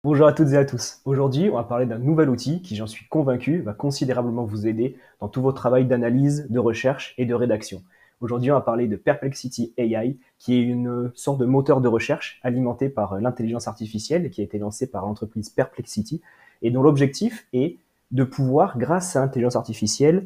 Bonjour à toutes et à tous. Aujourd'hui, on va parler d'un nouvel outil qui, j'en suis convaincu, va considérablement vous aider dans tout votre travail d'analyse, de recherche et de rédaction. Aujourd'hui, on va parler de Perplexity AI, qui est une sorte de moteur de recherche alimenté par l'intelligence artificielle et qui a été lancé par l'entreprise Perplexity et dont l'objectif est de pouvoir, grâce à l'intelligence artificielle,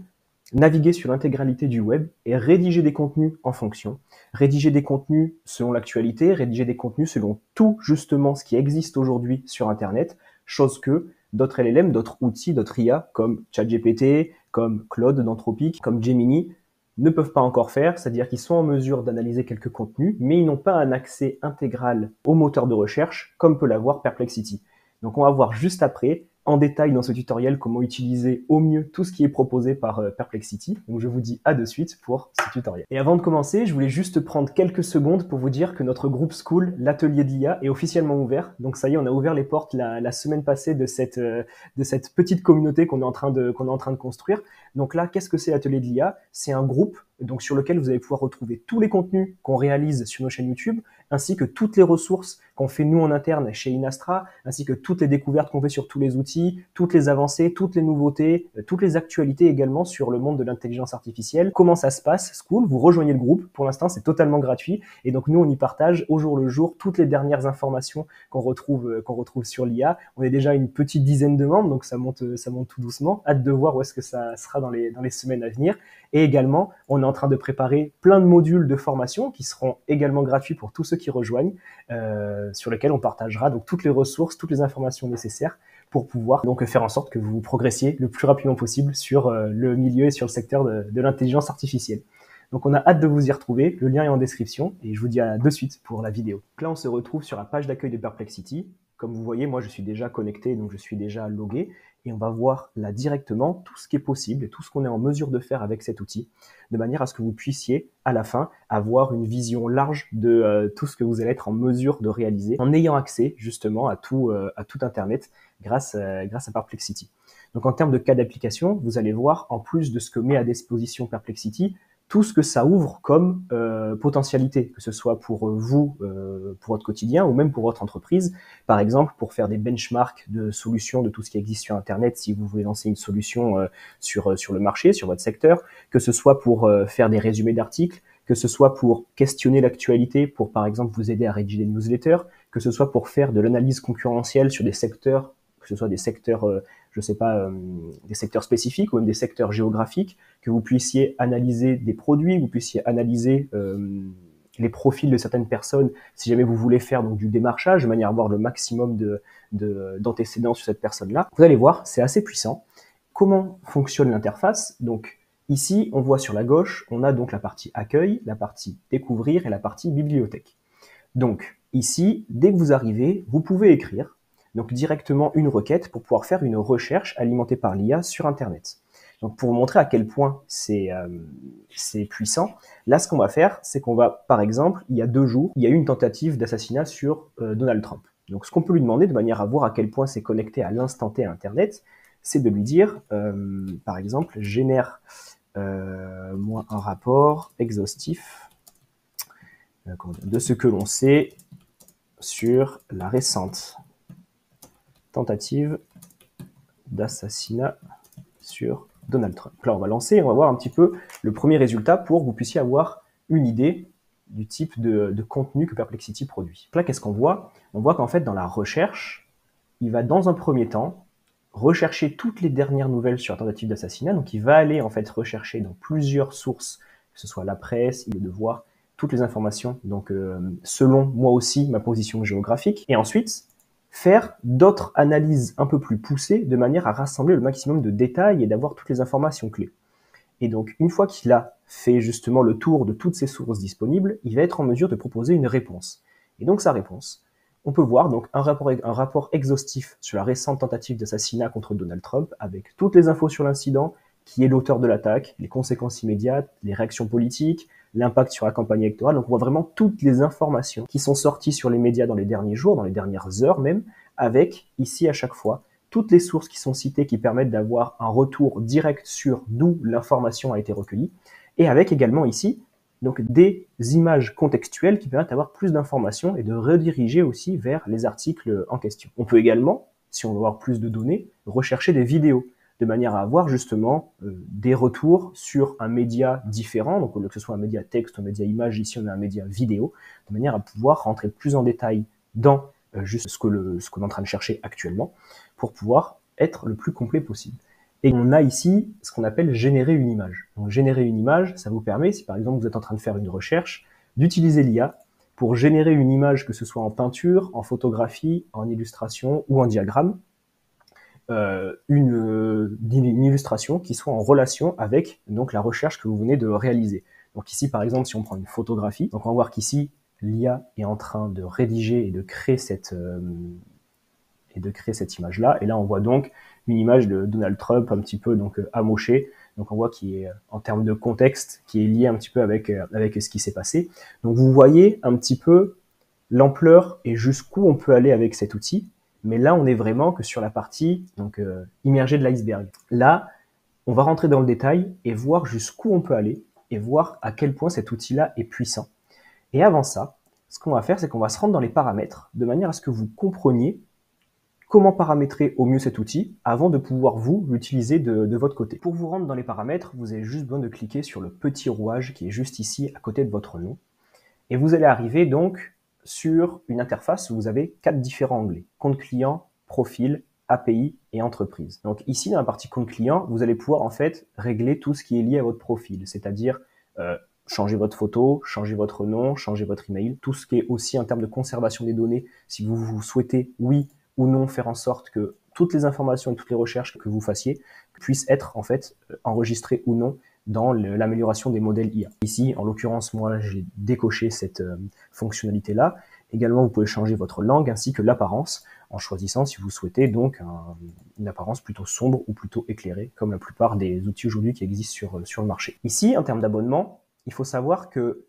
naviguer sur l'intégralité du web et rédiger des contenus en fonction. Rédiger des contenus selon l'actualité, rédiger des contenus selon tout justement ce qui existe aujourd'hui sur Internet, chose que d'autres LLM, d'autres outils, d'autres IA comme ChatGPT, comme Claude d'Anthropic, comme Gemini ne peuvent pas encore faire, c'est-à-dire qu'ils sont en mesure d'analyser quelques contenus, mais ils n'ont pas un accès intégral au moteur de recherche comme peut l'avoir Perplexity. Donc on va voir juste après en détail dans ce tutoriel comment utiliser au mieux tout ce qui est proposé par Perplexity. Donc je vous dis à de suite pour ce tutoriel. Et avant de commencer, je voulais juste prendre quelques secondes pour vous dire que notre groupe School, l'atelier de l'IA, est officiellement ouvert. Donc ça y est, on a ouvert les portes la semaine passée de cette petite communauté qu'on est en train de construire. Donc là, qu'est-ce que c'est l'atelier de l'IA? C'est un groupe donc sur lequel vous allez pouvoir retrouver tous les contenus qu'on réalise sur nos chaînes YouTube, ainsi que toutes les ressources qu'on fait nous en interne chez Inastra, ainsi que toutes les découvertes qu'on fait sur tous les outils, toutes les avancées, toutes les nouveautés, toutes les actualités également sur le monde de l'intelligence artificielle. Comment ça se passe, School? Vous rejoignez le groupe. Pour l'instant, c'est totalement gratuit. Et donc, nous, on y partage au jour le jour toutes les dernières informations qu'on retrouve sur l'IA. On est déjà une petite dizaine de membres, donc ça monte tout doucement. Hâte de voir où est-ce que ça sera dans les semaines à venir. Et également, on est en train de préparer plein de modules de formation qui seront également gratuits pour tous ceux qui rejoignent, sur lesquels on partagera donc toutes les ressources, toutes les informations nécessaires pour pouvoir donc faire en sorte que vous progressiez le plus rapidement possible sur le milieu et sur le secteur de l'intelligence artificielle. Donc on a hâte de vous y retrouver, le lien est en description et je vous dis à de suite pour la vidéo. Donc là on se retrouve sur la page d'accueil de Perplexity. Comme vous voyez, moi je suis déjà connecté, donc je suis déjà logué et on va voir là directement tout ce qui est possible et tout ce qu'on est en mesure de faire avec cet outil, de manière à ce que vous puissiez à la fin avoir une vision large de tout ce que vous allez être en mesure de réaliser en ayant accès justement à tout Internet grâce à Perplexity. Donc en termes de cas d'application, vous allez voir en plus de ce que met à disposition Perplexity, tout ce que ça ouvre comme potentialité, que ce soit pour vous, pour votre quotidien, ou même pour votre entreprise. Par exemple, pour faire des benchmarks de solutions de tout ce qui existe sur Internet, si vous voulez lancer une solution sur le marché, sur votre secteur, que ce soit pour faire des résumés d'articles, que ce soit pour questionner l'actualité, pour par exemple vous aider à rédiger des newsletters, que ce soit pour faire de l'analyse concurrentielle sur des secteurs, que ce soit des secteurs des secteurs spécifiques ou même des secteurs géographiques, que vous puissiez analyser des produits, vous puissiez analyser les profils de certaines personnes, si jamais vous voulez faire donc du démarchage, de manière à avoir le maximum d'antécédents sur cette personne-là. Vous allez voir, c'est assez puissant. Comment fonctionne l'interface? Donc ici, on voit sur la gauche, on a donc la partie accueil, la partie découvrir et la partie bibliothèque. Donc ici, dès que vous arrivez, vous pouvez écrire donc directement une requête pour pouvoir faire une recherche alimentée par l'IA sur Internet. Donc pour vous montrer à quel point c'est puissant, là ce qu'on va faire, c'est qu'on va, par exemple, il y a 2 jours, il y a eu une tentative d'assassinat sur Donald Trump. Donc ce qu'on peut lui demander, de manière à voir à quel point c'est connecté à l'instant T à Internet, c'est de lui dire, par exemple, génère moi un rapport exhaustif de ce que l'on sait sur la récente tentative d'assassinat sur Donald Trump. Là, on va lancer et on va voir un petit peu le premier résultat pour que vous puissiez avoir une idée du type de contenu que Perplexity produit. Là, qu'est-ce qu'on voit? On voit qu'en fait, dans la recherche, il va dans un premier temps rechercher toutes les dernières nouvelles sur la tentative d'assassinat. Donc, il va aller en fait rechercher dans plusieurs sources, que ce soit la presse, Le Devoir, toutes les informations, donc selon moi aussi ma position géographique. Et ensuite, faire d'autres analyses un peu plus poussées de manière à rassembler le maximum de détails et d'avoir toutes les informations clés. Et donc, une fois qu'il a fait justement le tour de toutes ces sources disponibles, il va être en mesure de proposer une réponse. Et donc, sa réponse, on peut voir donc un rapport exhaustif sur la récente tentative d'assassinat contre Donald Trump avec toutes les infos sur l'incident, qui est l'auteur de l'attaque, les conséquences immédiates, les réactions politiques, l'impact sur la campagne électorale. Donc on voit vraiment toutes les informations qui sont sorties sur les médias dans les derniers jours, dans les dernières heures même, avec ici à chaque fois toutes les sources qui sont citées qui permettent d'avoir un retour direct sur d'où l'information a été recueillie, et avec également ici donc des images contextuelles qui permettent d'avoir plus d'informations et de rediriger aussi vers les articles en question. On peut également, si on veut avoir plus de données, rechercher des vidéos, de manière à avoir justement des retours sur un média différent, donc au lieu que ce soit un média texte ou un média image, ici on a un média vidéo, de manière à pouvoir rentrer plus en détail dans juste ce qu'on est en train de chercher actuellement, pour pouvoir être le plus complet possible. Et on a ici ce qu'on appelle générer une image. Donc générer une image, ça vous permet, si par exemple vous êtes en train de faire une recherche, d'utiliser l'IA pour générer une image, que ce soit en peinture, en photographie, en illustration ou en diagramme, une illustration qui soit en relation avec donc la recherche que vous venez de réaliser. Donc ici par exemple si on prend une photographie, donc on va voir qu'ici l'IA est en train de rédiger et de créer cette image-là. Et là, on voit donc une image de Donald Trump un petit peu donc amochée. Donc on voit qu'il est en termes de contexte, qui est lié un petit peu avec ce qui s'est passé. Donc vous voyez un petit peu l'ampleur et jusqu'où on peut aller avec cet outil. Mais là, on est vraiment que sur la partie donc immergée de l'iceberg. Là, on va rentrer dans le détail et voir jusqu'où on peut aller et voir à quel point cet outil-là est puissant. Et avant ça, ce qu'on va faire, c'est qu'on va se rendre dans les paramètres de manière à ce que vous compreniez comment paramétrer au mieux cet outil avant de pouvoir vous l'utiliser de votre côté. Pour vous rendre dans les paramètres, vous avez juste besoin de cliquer sur le petit rouage qui est juste ici à côté de votre nom. Et vous allez arriver donc sur une interface où vous avez 4 différents onglets. Compte client, profil, API et entreprise. Donc ici, dans la partie compte client, vous allez pouvoir en fait régler tout ce qui est lié à votre profil, c'est-à-dire changer votre photo, changer votre nom, changer votre email, tout ce qui est aussi en termes de conservation des données, si vous souhaitez, oui ou non, faire en sorte que toutes les informations et toutes les recherches que vous fassiez puissent être en fait enregistrées ou non dans l'amélioration des modèles IA. Ici, en l'occurrence, moi, j'ai décoché cette fonctionnalité-là. Également, vous pouvez changer votre langue ainsi que l'apparence en choisissant, si vous souhaitez, donc une apparence plutôt sombre ou plutôt éclairée, comme la plupart des outils aujourd'hui qui existent sur le marché. Ici, en termes d'abonnement, il faut savoir que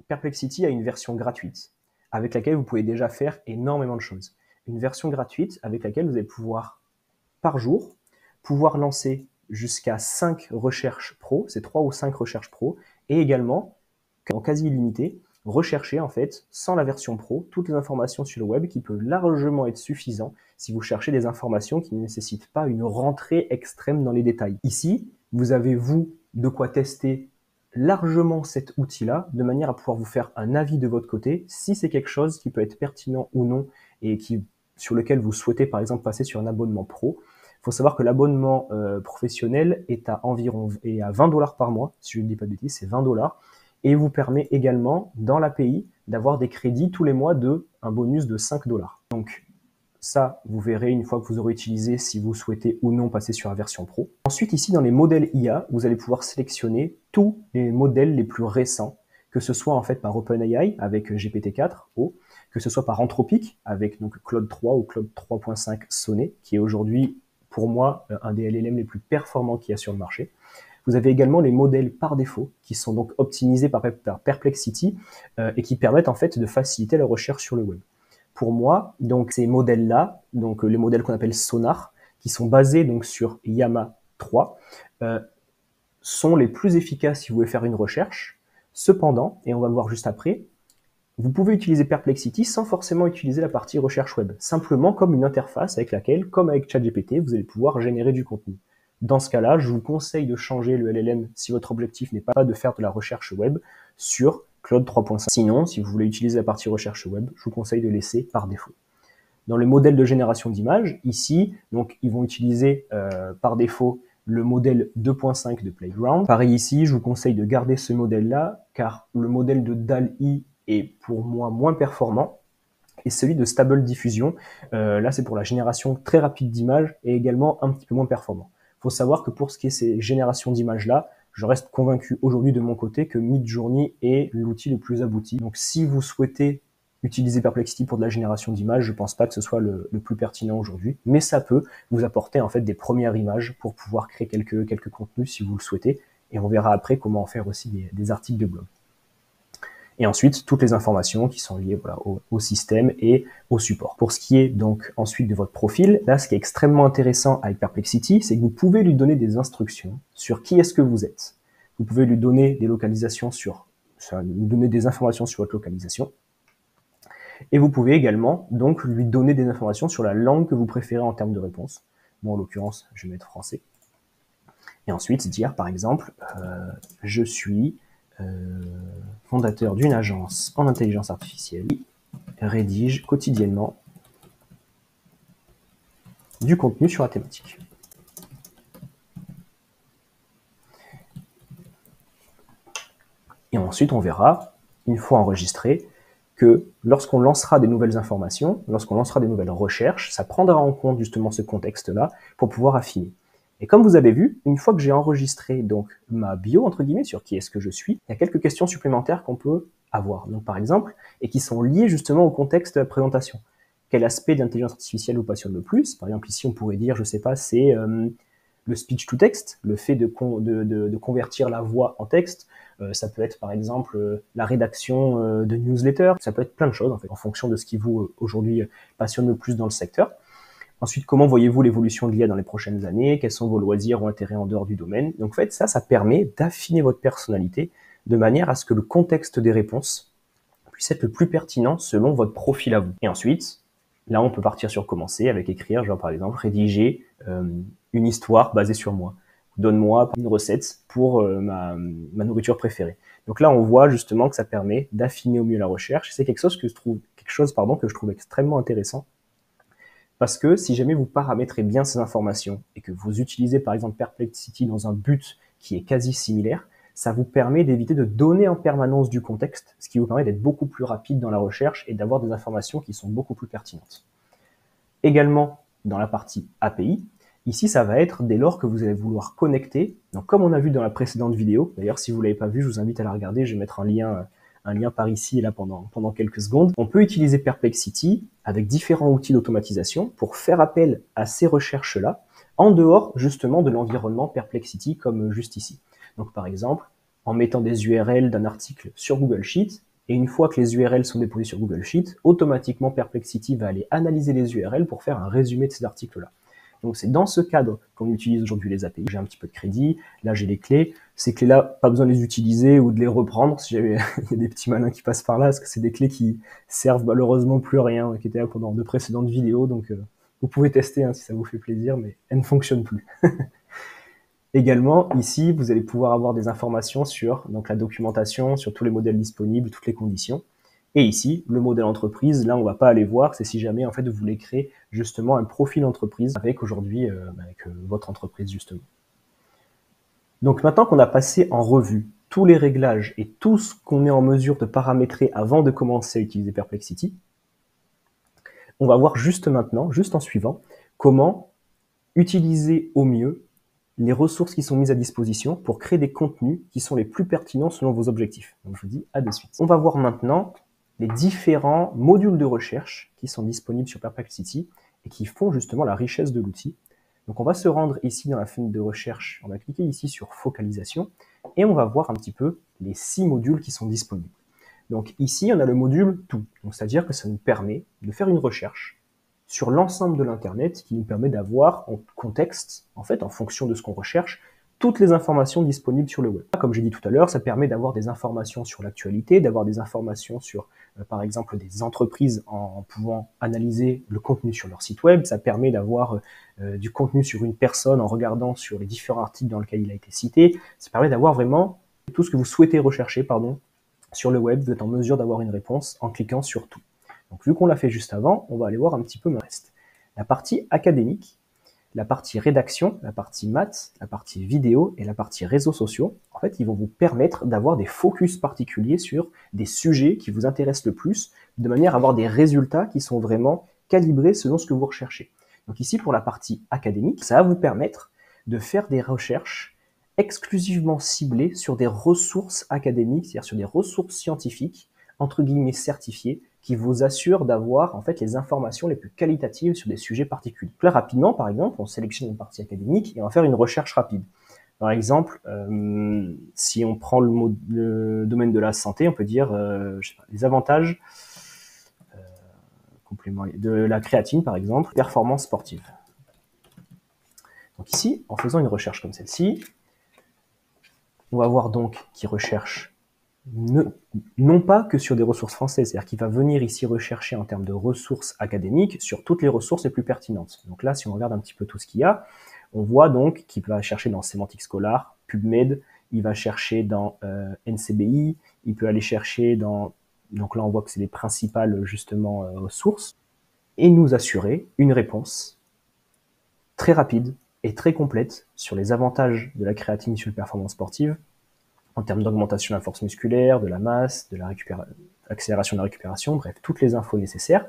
Perplexity a une version gratuite avec laquelle vous pouvez déjà faire énormément de choses. Une version gratuite avec laquelle vous allez pouvoir, par jour, pouvoir lancer jusqu'à 5 recherches pro, c'est 3 ou 5 recherches pro, et également, en quasi illimité, rechercher en fait, sans la version pro, toutes les informations sur le web qui peut largement être suffisant si vous cherchez des informations qui ne nécessitent pas une rentrée extrême dans les détails. Ici, vous avez, vous, de quoi tester largement cet outil-là, de manière à pouvoir vous faire un avis de votre côté, si c'est quelque chose qui peut être pertinent ou non, et sur lequel vous souhaitez par exemple passer sur un abonnement pro. Il faut savoir que l'abonnement professionnel est à 20 $ par mois, si je ne dis pas de bêtises, c'est 20 $, et vous permet également dans l'API d'avoir des crédits tous les mois un bonus de 5 $. Donc ça, vous verrez une fois que vous aurez utilisé si vous souhaitez ou non passer sur la version pro. Ensuite, ici dans les modèles IA, vous allez pouvoir sélectionner tous les modèles les plus récents, que ce soit en fait par OpenAI avec GPT-4o, que ce soit par Anthropic avec donc Claude 3 ou Claude 3.5 Sonnet, qui est aujourd'hui pour moi un des LLM les plus performants qu'il y a sur le marché. Vous avez également les modèles par défaut qui sont donc optimisés par Perplexity et qui permettent en fait de faciliter la recherche sur le web. Pour moi, donc ces modèles-là, donc les modèles qu'on appelle Sonar, qui sont basés donc sur Llama 3, sont les plus efficaces si vous voulez faire une recherche. Cependant, et on va le voir juste après, vous pouvez utiliser Perplexity sans forcément utiliser la partie recherche web, simplement comme une interface avec laquelle, comme avec ChatGPT, vous allez pouvoir générer du contenu. Dans ce cas-là, je vous conseille de changer le LLM si votre objectif n'est pas de faire de la recherche web sur Claude 3.5. Sinon, si vous voulez utiliser la partie recherche web, je vous conseille de laisser par défaut. Dans le modèle de génération d'images, ici, donc ils vont utiliser par défaut le modèle 2.5 de Playground. Pareil ici, je vous conseille de garder ce modèle-là, car le modèle de DALL-E est pour moi moins performant, et celui de Stable Diffusion, là c'est pour la génération très rapide d'images, et également un petit peu moins performant. Il faut savoir que pour ce qui est ces générations d'images-là, je reste convaincu aujourd'hui de mon côté que Midjourney est l'outil le plus abouti. Donc si vous souhaitez utiliser Perplexity pour de la génération d'images, je pense pas que ce soit le plus pertinent aujourd'hui, mais ça peut vous apporter en fait des premières images pour pouvoir créer quelques contenus si vous le souhaitez, et on verra après comment en faire aussi des articles de blog. Et ensuite, toutes les informations qui sont liées voilà, au système et au support. Pour ce qui est donc ensuite de votre profil, là, ce qui est extrêmement intéressant avec Perplexity, c'est que vous pouvez lui donner des instructions sur qui est-ce que vous êtes. Vous pouvez lui donner des localisations sur ça va nous donner des informations sur votre localisation. Et vous pouvez également donc lui donner des informations sur la langue que vous préférez en termes de réponse. Moi, en l'occurrence, je vais mettre français. Et ensuite dire, par exemple, je suis fondateur d'une agence en intelligence artificielle qui rédige quotidiennement du contenu sur la thématique. Et ensuite, on verra, une fois enregistré, que lorsqu'on lancera des nouvelles informations, lorsqu'on lancera des nouvelles recherches, ça prendra en compte justement ce contexte-là pour pouvoir affiner. Et comme vous avez vu, une fois que j'ai enregistré donc ma bio, entre guillemets, sur qui est-ce que je suis, il y a quelques questions supplémentaires qu'on peut avoir. Donc par exemple, et qui sont liées justement au contexte de la présentation. Quel aspect de l'intelligence artificielle vous passionne le plus? Par exemple, ici, on pourrait dire, je sais pas, c'est le speech to text, le fait de convertir la voix en texte. Ça peut être par exemple la rédaction de newsletters, ça peut être plein de choses en fait, en fonction de ce qui vous aujourd'hui passionne le plus dans le secteur. Ensuite, comment voyez-vous l'évolution de l'IA dans les prochaines années? Quels sont vos loisirs ou intérêts en dehors du domaine? Donc en fait, ça permet d'affiner votre personnalité de manière à ce que le contexte des réponses puisse être le plus pertinent selon votre profil à vous. Et ensuite, là, on peut partir sur commencer avec écrire, genre par exemple, rédiger une histoire basée sur moi. Donne-moi une recette pour ma nourriture préférée. Donc là, on voit justement que ça permet d'affiner au mieux la recherche. C'est quelque chose que je trouve extrêmement intéressant. Parce que si jamais vous paramétrez bien ces informations et que vous utilisez par exemple Perplexity dans un but qui est quasi similaire, ça vous permet d'éviter de donner en permanence du contexte, ce qui vous permet d'être beaucoup plus rapide dans la recherche et d'avoir des informations qui sont beaucoup plus pertinentes. Également, dans la partie API, ici, ça va être dès lors que vous allez vouloir connecter. Donc, comme on a vu dans la précédente vidéo, d'ailleurs, si vous ne l'avez pas vu, je vous invite à la regarder. Je vais mettre un lien par ici et là pendant quelques secondes. On peut utiliser Perplexity avec différents outils d'automatisation pour faire appel à ces recherches-là en dehors justement de l'environnement Perplexity comme juste ici. Donc, par exemple, en mettant des URL d'un article sur Google Sheet, et une fois que les URL sont déposées sur Google Sheet, automatiquement Perplexity va aller analyser les URL pour faire un résumé de ces articles-là. Donc c'est dans ce cadre qu'on utilise aujourd'hui les API. J'ai un petit peu de crédit, là j'ai les clés. Ces clés-là, pas besoin de les utiliser ou de les reprendre si jamais il y a des petits malins qui passent par là, parce que c'est des clés qui servent malheureusement plus à rien, qui étaient là pendant de précédentes vidéos. Donc vous pouvez tester si ça vous fait plaisir, mais elles ne fonctionnent plus. Également, ici, vous allez pouvoir avoir des informations sur donc, la documentation, sur tous les modèles disponibles, toutes les conditions. Et ici, le modèle entreprise, là, on ne va pas aller voir, c'est si jamais, en fait, vous voulez créer justement un profil entreprise avec aujourd'hui, votre entreprise, justement. Donc, maintenant qu'on a passé en revue tous les réglages et tout ce qu'on est en mesure de paramétrer avant de commencer à utiliser Perplexity, on va voir juste maintenant, juste en suivant, comment utiliser au mieux les ressources qui sont mises à disposition pour créer des contenus qui sont les plus pertinents selon vos objectifs. Donc je vous dis à de suite. On va voir maintenant les différents modules de recherche qui sont disponibles sur Perplexity et qui font justement la richesse de l'outil. Donc on va se rendre ici dans la fenêtre de recherche, on va cliquer ici sur focalisation et on va voir un petit peu les 6 modules qui sont disponibles. Donc ici on a le module tout, c'est-à-dire que ça nous permet de faire une recherche sur l'ensemble de l'Internet qui nous permet d'avoir en contexte, en fait, en fonction de ce qu'on recherche, toutes les informations disponibles sur le web. Comme j'ai dit tout à l'heure, ça permet d'avoir des informations sur l'actualité, d'avoir des informations sur, par exemple, des entreprises en pouvant analyser le contenu sur leur site web. Ça permet d'avoir du contenu sur une personne en regardant sur les différents articles dans lesquels il a été cité. Ça permet d'avoir vraiment tout ce que vous souhaitez rechercher, sur le web. Vous êtes en mesure d'avoir une réponse en cliquant sur tout. Donc, vu qu'on l'a fait juste avant, on va aller voir un petit peu le reste. La partie académique, la partie rédaction, la partie maths, la partie vidéo et la partie réseaux sociaux, en fait, ils vont vous permettre d'avoir des focus particuliers sur des sujets qui vous intéressent le plus, de manière à avoir des résultats qui sont vraiment calibrés selon ce que vous recherchez. Donc ici, pour la partie académique, ça va vous permettre de faire des recherches exclusivement ciblées sur des ressources académiques, c'est-à-dire sur des ressources scientifiques, entre guillemets certifiées, qui vous assure d'avoir en fait les informations les plus qualitatives sur des sujets particuliers. Là, rapidement, par exemple, on sélectionne une partie académique et on va faire une recherche rapide. Par exemple, si on prend le domaine de la santé, on peut dire je sais pas, les avantages de la créatine, par exemple, performance sportive. Donc ici, en faisant une recherche comme celle-ci, on va voir donc qu'il recherche non pas que sur des ressources françaises, c'est-à-dire qu'il va venir ici rechercher en termes de ressources académiques sur toutes les ressources les plus pertinentes. Donc là, si on regarde un petit peu tout ce qu'il y a, on voit donc qu'il va chercher dans Sémantique Scholar, PubMed, il va chercher dans NCBI, il peut aller chercher dans... Donc là, on voit que c'est les principales, justement, sources, et nous assurer une réponse très rapide et très complète sur les avantages de la créatine sur les performances sportives, en termes d'augmentation de la force musculaire, de la masse, de l'accélération de la récupération, bref, toutes les infos nécessaires,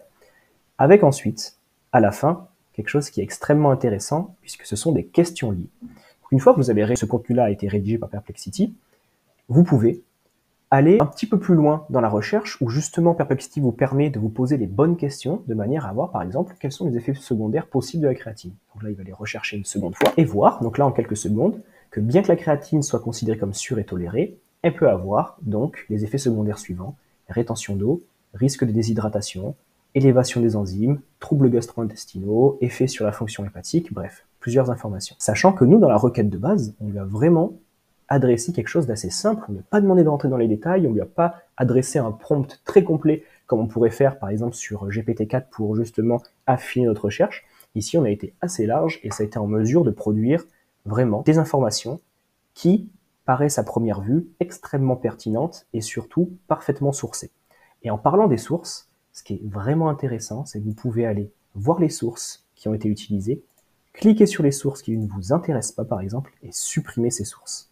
avec ensuite, à la fin, quelque chose qui est extrêmement intéressant, puisque ce sont des questions liées. Une fois que vous avez ce contenu-là a été rédigé par Perplexity, vous pouvez aller un petit peu plus loin dans la recherche, où justement Perplexity vous permet de vous poser les bonnes questions, de manière à voir, par exemple, quels sont les effets secondaires possibles de la créatine. Donc là, il va les rechercher une seconde fois, et voir, donc là, en quelques secondes, que bien que la créatine soit considérée comme sûre et tolérée, elle peut avoir donc les effets secondaires suivants: rétention d'eau, risque de déshydratation, élévation des enzymes, troubles gastro-intestinaux, effets sur la fonction hépatique, bref, plusieurs informations. Sachant que nous, dans la requête de base, on lui a vraiment adressé quelque chose d'assez simple, on ne lui a pas demandé de rentrer dans les détails, on ne lui a pas adressé un prompt très complet comme on pourrait faire par exemple sur GPT-4 pour justement affiner notre recherche. Ici, on a été assez large et ça a été en mesure de produire vraiment des informations qui paraissent à première vue extrêmement pertinentes et surtout parfaitement sourcées. Et en parlant des sources, ce qui est vraiment intéressant, c'est que vous pouvez aller voir les sources qui ont été utilisées, cliquer sur les sources qui ne vous intéressent pas par exemple et supprimer ces sources.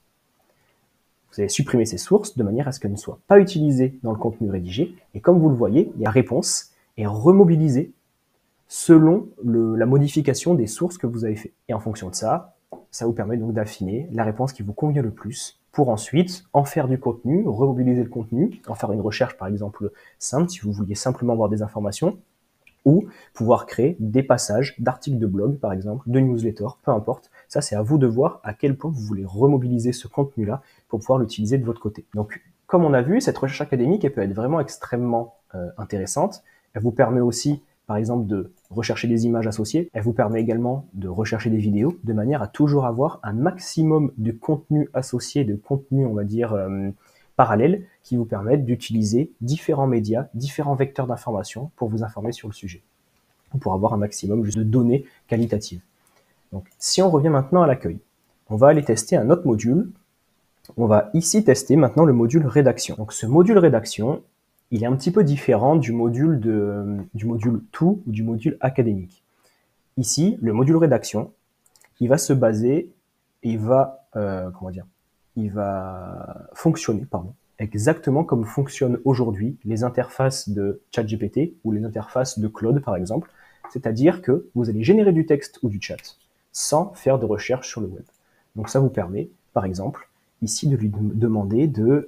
Vous allez supprimer ces sources de manière à ce qu'elles ne soient pas utilisées dans le contenu rédigé. Et comme vous le voyez, la réponse est remobilisée selon la modification des sources que vous avez fait. Et en fonction de ça, ça vous permet donc d'affiner la réponse qui vous convient le plus pour ensuite en faire du contenu, remobiliser le contenu, en faire une recherche par exemple simple si vous vouliez simplement avoir des informations, ou pouvoir créer des passages d'articles de blog, par exemple, de newsletter, peu importe. Ça, c'est à vous de voir à quel point vous voulez remobiliser ce contenu-là pour pouvoir l'utiliser de votre côté. Donc, comme on a vu, cette recherche académique, elle peut être vraiment extrêmement intéressante. Elle vous permet aussi, par exemple, de rechercher des images associées. Elle vous permet également de rechercher des vidéos, de manière à toujours avoir un maximum de contenu associé, de contenu, on va dire, parallèles qui vous permettent d'utiliser différents médias, différents vecteurs d'information pour vous informer sur le sujet, pour avoir un maximum de données qualitatives. Donc, si on revient maintenant à l'accueil, on va aller tester un autre module. On va ici tester maintenant le module rédaction. Donc, ce module rédaction, il est un petit peu différent du module tout ou du module académique. Ici, le module rédaction, il va se baser, il va fonctionner, exactement comme fonctionnent aujourd'hui les interfaces de ChatGPT ou les interfaces de Claude, par exemple. C'est-à-dire que vous allez générer du texte ou du chat sans faire de recherche sur le web. Donc ça vous permet, par exemple, ici de lui demander de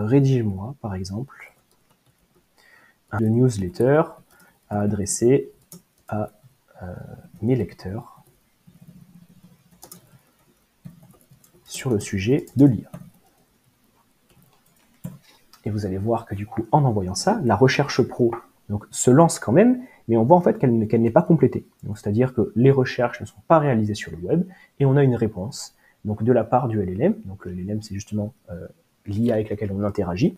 rédige-moi, par exemple, un newsletter à adresser à mes lecteurs sur le sujet de l'IA. Et vous allez voir que du coup, en envoyant ça, la recherche pro donc, se lance quand même, mais on voit en fait qu'elle n'est pas complétée. C'est-à-dire que les recherches ne sont pas réalisées sur le web, et on a une réponse donc, de la part du LLM. Donc le LLM, c'est justement l'IA avec laquelle on interagit,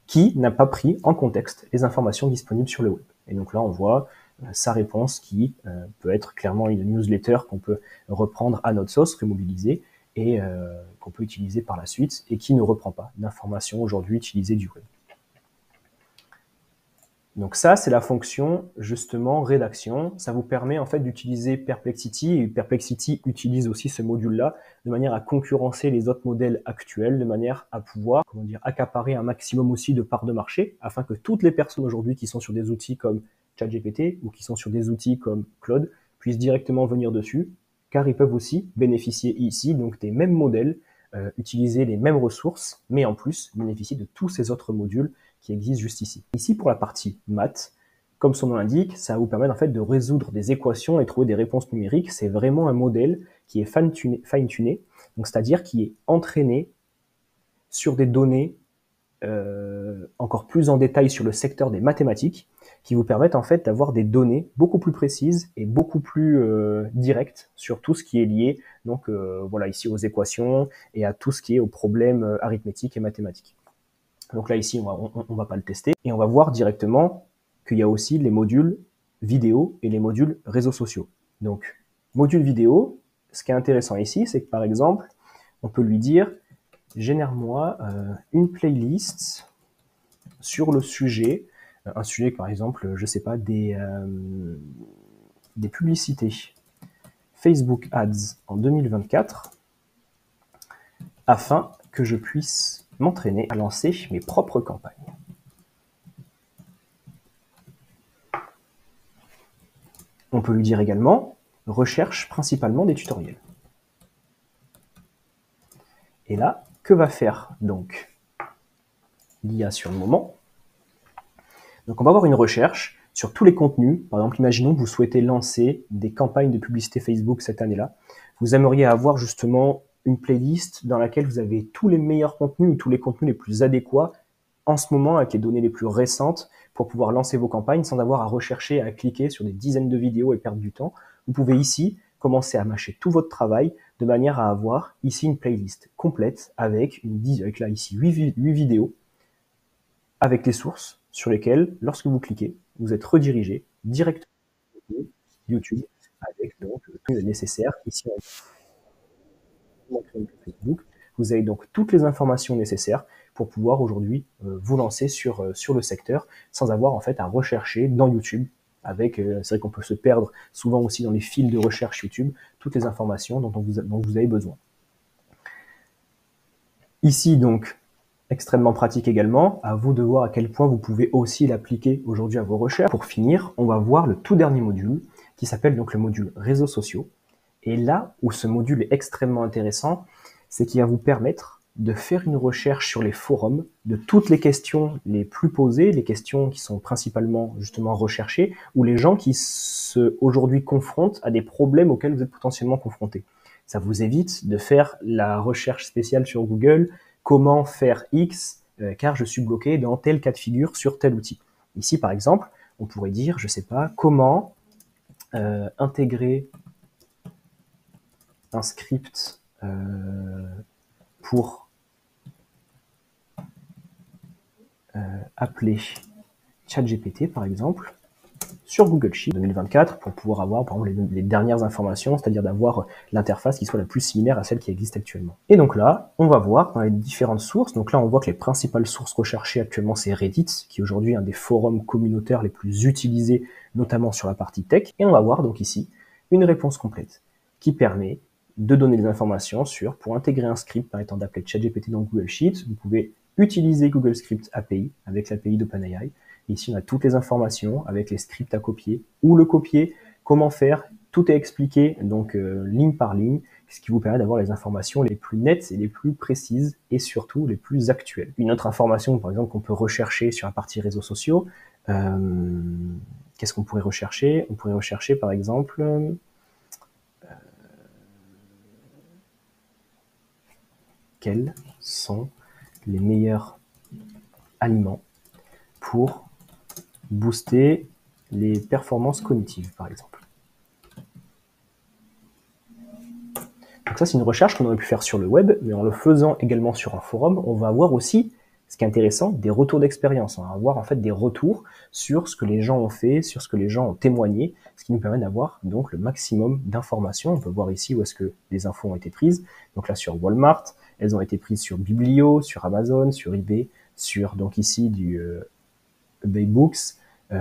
qui n'a pas pris en contexte les informations disponibles sur le web. Et donc là, on voit sa réponse qui peut être clairement une newsletter qu'on peut reprendre à notre sauce, remobiliser, et qu'on peut utiliser par la suite, et qui ne reprend pas d'informations aujourd'hui utilisées du web. Donc ça, c'est la fonction, justement, rédaction. Ça vous permet, en fait, d'utiliser Perplexity, et Perplexity utilise aussi ce module-là, de manière à concurrencer les autres modèles actuels, de manière à pouvoir, accaparer un maximum aussi de parts de marché, afin que toutes les personnes aujourd'hui qui sont sur des outils comme ChatGPT, ou qui sont sur des outils comme Claude, puissent directement venir dessus, car ils peuvent aussi bénéficier ici, donc, des mêmes modèles, utiliser les mêmes ressources, mais en plus, bénéficier de tous ces autres modules qui existe juste ici. Ici, pour la partie maths, comme son nom l'indique, ça va vous permettre en fait de résoudre des équations et trouver des réponses numériques. C'est vraiment un modèle qui est fine-tuné, donc c'est-à-dire qui est entraîné sur des données encore plus en détail sur le secteur des mathématiques, qui vous permettent en fait d'avoir des données beaucoup plus précises et beaucoup plus directes sur tout ce qui est lié, donc voilà, ici aux équations et à tout ce qui est aux problèmes arithmétiques et mathématiques. Donc là, ici, on va pas le tester. Et on va voir directement qu'il y a aussi les modules vidéo et les modules réseaux sociaux. Donc, module vidéo, ce qui est intéressant ici, c'est que par exemple, on peut lui dire « Génère-moi une playlist sur le sujet », un sujet par exemple, je sais pas, des publicités Facebook Ads en 2024, afin que je puisse m'entraîner à lancer mes propres campagnes. On peut lui dire également « Recherche principalement des tutoriels ». Et là, que va faire donc l'IA sur le moment? Donc on va avoir une recherche sur tous les contenus. Par exemple, imaginons que vous souhaitez lancer des campagnes de publicité Facebook cette année-là. Vous aimeriez avoir justement une playlist dans laquelle vous avez tous les meilleurs contenus ou tous les contenus les plus adéquats en ce moment avec les données les plus récentes pour pouvoir lancer vos campagnes sans avoir à rechercher, à cliquer sur des dizaines de vidéos et perdre du temps. Vous pouvez ici commencer à mâcher tout votre travail de manière à avoir ici une playlist complète avec là ici 8 vidéos avec les sources sur lesquelles, lorsque vous cliquez, vous êtes redirigé directement sur YouTube avec donc tout le nécessaire. Ici, on va Facebook. Vous avez donc toutes les informations nécessaires pour pouvoir aujourd'hui vous lancer sur le secteur sans avoir en fait à rechercher dans YouTube. Avec, c'est vrai qu'on peut se perdre souvent aussi dans les fils de recherche YouTube, toutes les informations dont vous avez besoin. Ici donc, extrêmement pratique également, à vous de voir à quel point vous pouvez aussi l'appliquer aujourd'hui à vos recherches. Pour finir, on va voir le tout dernier module qui s'appelle donc le module réseaux sociaux. Et là où ce module est extrêmement intéressant, c'est qu'il va vous permettre de faire une recherche sur les forums de toutes les questions les plus posées, les questions qui sont principalement justement recherchées, ou les gens qui aujourd'hui confrontent à des problèmes auxquels vous êtes potentiellement confrontés. Ça vous évite de faire la recherche spéciale sur Google, comment faire X, car je suis bloqué dans tel cas de figure sur tel outil. Ici, par exemple, on pourrait dire, je sais pas, comment intégrer un script pour appeler ChatGPT, par exemple, sur Google Sheets 2024 pour pouvoir avoir par exemple les dernières informations, c'est-à-dire d'avoir l'interface qui soit la plus similaire à celle qui existe actuellement. Et donc là, on va voir dans les différentes sources, donc là on voit que les principales sources recherchées actuellement c'est Reddit, qui est aujourd'hui un des forums communautaires les plus utilisés, notamment sur la partie tech, et on va voir donc ici une réponse complète qui permet de donner des informations sur, pour intégrer un script permettant d'appeler ChatGPT dans Google Sheets, vous pouvez utiliser Google Script API avec l'API d'OpenAI. Ici, on a toutes les informations avec les scripts à copier, où le copier, comment faire, tout est expliqué, donc ligne par ligne, ce qui vous permet d'avoir les informations les plus nettes et les plus précises et surtout les plus actuelles. Une autre information, par exemple, qu'on peut rechercher sur la partie réseaux sociaux, qu'est-ce qu'on pourrait rechercher? On pourrait rechercher, par exemple, quels sont les meilleurs aliments pour booster les performances cognitives, par exemple. Donc ça, c'est une recherche qu'on aurait pu faire sur le web, mais en le faisant également sur un forum, on va avoir aussi, ce qui est intéressant, des retours d'expérience. On va avoir en fait des retours sur ce que les gens ont fait, sur ce que les gens ont témoigné, ce qui nous permet d'avoir donc le maximum d'informations. On peut voir ici où est-ce que les infos ont été prises. Donc là, sur Walmart, elles ont été prises sur Biblio, sur Amazon, sur eBay, sur donc ici du eBay Books,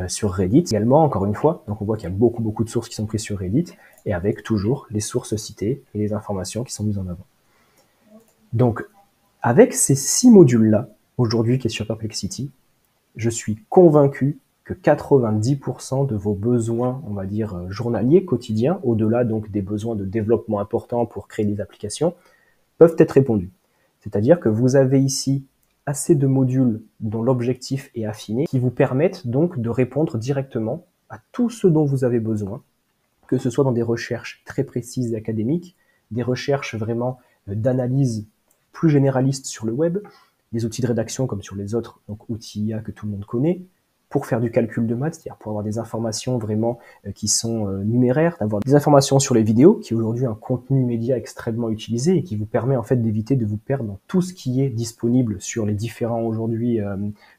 sur Reddit également, encore une fois. Donc on voit qu'il y a beaucoup de sources qui sont prises sur Reddit et avec toujours les sources citées et les informations qui sont mises en avant. Donc avec ces 6 modules-là, aujourd'hui qui est sur Perplexity, je suis convaincu que 90% de vos besoins, on va dire, journaliers, quotidiens, au-delà donc des besoins de développement importants pour créer des applications, peuvent être répondus. C'est-à-dire que vous avez ici assez de modules dont l'objectif est affiné, qui vous permettent donc de répondre directement à tout ce dont vous avez besoin, que ce soit dans des recherches très précises et académiques, des recherches vraiment d'analyse plus généralistes sur le web, des outils de rédaction comme sur les autres donc outils IA que tout le monde connaît, pour faire du calcul de maths, c'est-à-dire pour avoir des informations vraiment qui sont numéraires, d'avoir des informations sur les vidéos, qui est aujourd'hui un contenu média extrêmement utilisé et qui vous permet en fait d'éviter de vous perdre dans tout ce qui est disponible sur les différents aujourd'hui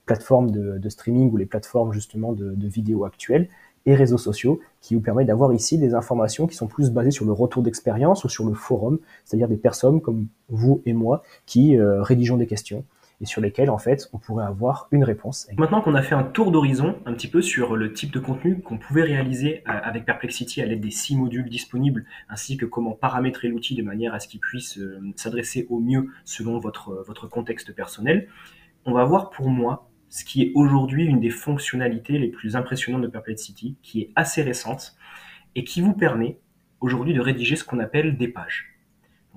plateformes de streaming ou les plateformes justement de vidéos actuelles et réseaux sociaux, qui vous permettent d'avoir ici des informations qui sont plus basées sur le retour d'expérience ou sur le forum, c'est-à-dire des personnes comme vous et moi qui rédigeons des questions et sur lesquelles en fait on pourrait avoir une réponse. Maintenant qu'on a fait un tour d'horizon un petit peu sur le type de contenu qu'on pouvait réaliser avec Perplexity à l'aide des 6 modules disponibles, ainsi que comment paramétrer l'outil de manière à ce qu'il puisse s'adresser au mieux selon votre contexte personnel, on va voir pour moi ce qui est aujourd'hui une des fonctionnalités les plus impressionnantes de Perplexity, qui est assez récente et qui vous permet aujourd'hui de rédiger ce qu'on appelle des pages.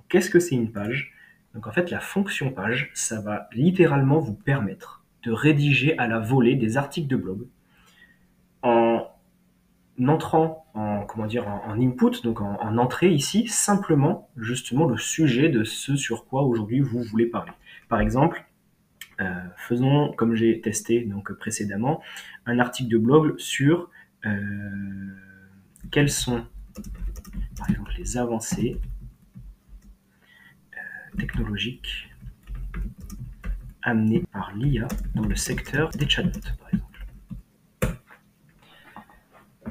Qu'est-ce que c'est une page? Donc en fait, la fonction page, ça va littéralement vous permettre de rédiger à la volée des articles de blog en entrant en input, donc en entrée ici, simplement justement le sujet de ce sur quoi aujourd'hui vous voulez parler. Par exemple, faisons, comme j'ai testé donc précédemment, un article de blog sur quelles sont, par exemple, les avancées technologiques amenées par l'IA dans le secteur des chatbots, par exemple.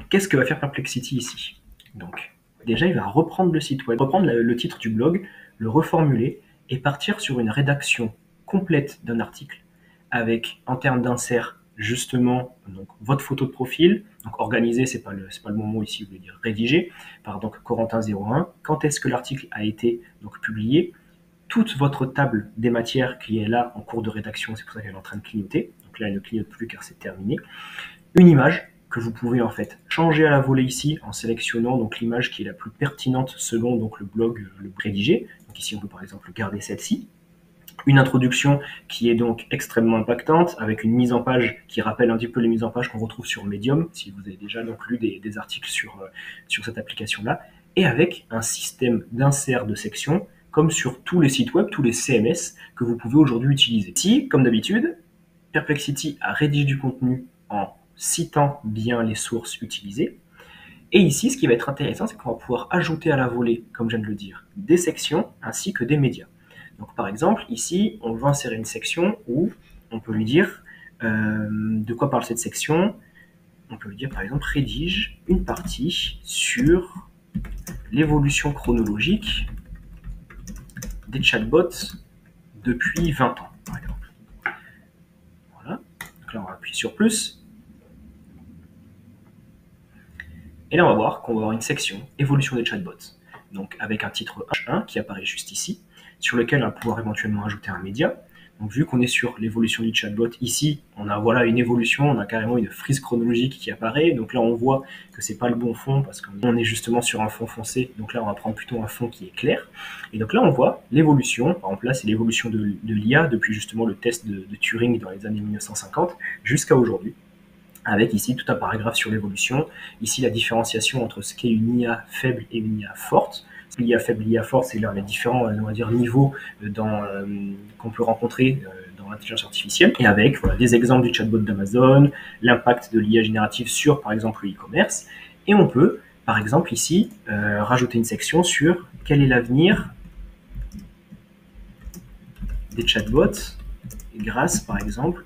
Qu'est-ce que va faire Perplexity ici? Donc, déjà, il va reprendre le site web, reprendre le titre du blog, le reformuler et partir sur une rédaction complète d'un article avec, en termes d'insert, justement donc, votre photo de profil. Donc, organiser, c'est pas le moment ici, vous voulez dire rédiger, par donc Corentin01. Quand est-ce que l'article a été donc publié? Toute votre table des matières qui est là en cours de rédaction, c'est pour ça qu'elle est en train de clignoter. Donc là, elle ne clignote plus car c'est terminé. Une image que vous pouvez en fait changer à la volée ici en sélectionnant donc l'image qui est la plus pertinente selon donc le blog le rédigé. Donc ici, on peut par exemple garder celle-ci. Une introduction qui est donc extrêmement impactante, avec une mise en page qui rappelle un petit peu les mises en page qu'on retrouve sur Medium, si vous avez déjà donc lu des articles sur cette application-là, et avec un système d'insert de sections, comme sur tous les sites web, tous les CMS que vous pouvez aujourd'hui utiliser. Ici, comme d'habitude, Perplexity a rédigé du contenu en citant bien les sources utilisées. Et ici, ce qui va être intéressant, c'est qu'on va pouvoir ajouter à la volée, comme je viens de le dire, des sections ainsi que des médias. Donc par exemple, ici, on va insérer une section où on peut lui dire de quoi parle cette section. On peut lui dire par exemple rédige une partie sur l'évolution chronologique des chatbots depuis 20 ans, par exemple. Voilà. Donc là, on va appuyer sur plus. Et là, on va voir qu'on va avoir une section évolution des chatbots. Donc avec un titre H1 qui apparaît juste ici, sur lequel on va pouvoir éventuellement ajouter un média. Donc vu qu'on est sur l'évolution du chatbot, ici, on a voilà une évolution, on a carrément une frise chronologique qui apparaît. Donc là, on voit que c'est pas le bon fond parce qu'on est justement sur un fond foncé. Donc là, on va prendre plutôt un fond qui est clair. Et donc là, on voit l'évolution. Par exemple, là, c'est l'évolution de l'IA depuis justement le test de Turing dans les années 1950 jusqu'à aujourd'hui, avec ici tout un paragraphe sur l'évolution, ici la différenciation entre ce qu'est une IA faible et une IA forte. L'IA faible et l'IA forte, c'est les différents on va dire, niveaux qu'on peut rencontrer dans l'intelligence artificielle, et avec voilà, des exemples du chatbot d'Amazon, l'impact de l'IA générative sur, par exemple, le e-commerce, et on peut, par exemple, ici, rajouter une section sur quel est l'avenir des chatbots grâce, par exemple,